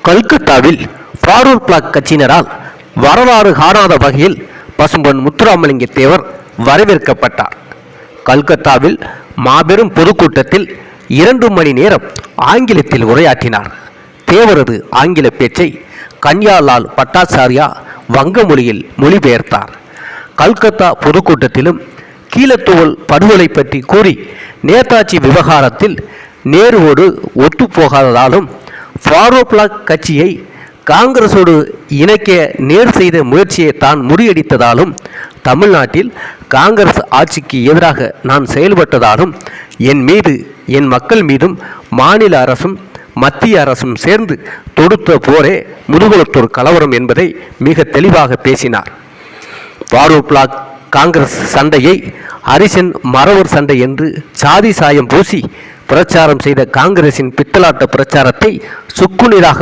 கல்கத்தாவில் ஃபாரூக் பிளாக் கட்சியினரால் வரலாறு காணாத வகையில் பசும்பொன் முத்துராமலிங்க தேவர் வரவேற்கப்பட்டார். கல்கத்தாவில் மாபெரும் பொதுக்கூட்டத்தில் 2 மணி நேரம் ஆங்கிலத்தில் உரையாற்றினார். தேவரது ஆங்கில பேச்சை கன்யாலால் பட்டாச்சாரியா வங்க மொழியில் மொழிபெயர்த்தார். கல்கத்தா பொதுக்கூட்டத்திலும் கீழத்துவல் படுகொலை பற்றி கூறி நேதாஜி விவகாரத்தில் நேருவோடு ஒத்துப்போகாததாலும் ஃபாரூக் பிளாக் கட்சியை காங்கிரஸோடு இணைக்க நேரு செய்த முயற்சியை தான் முறியடித்ததாலும் தமிழ்நாட்டில் காங்கிரஸ் ஆட்சிக்கு எதிராக நான் செயல்பட்டதாலும் என் மீது என் மக்கள் மீதும் மாநில அரசும் மத்திய அரசும் சேர்ந்து தொடுத்த போரே முதுகுளத்தூர் கலவரம் என்பதை மிக தெளிவாக பேசினார். ஃபாரூக் பிளாக் காங்கிரஸ் சண்டையை ஹரிசன் மறவர் சண்டை என்று சாதி சாயம் பூசி பிரச்சாரம் செய்த காங்கிரசின் பித்தலாட்ட பிரச்சாரத்தை சுக்குநீராக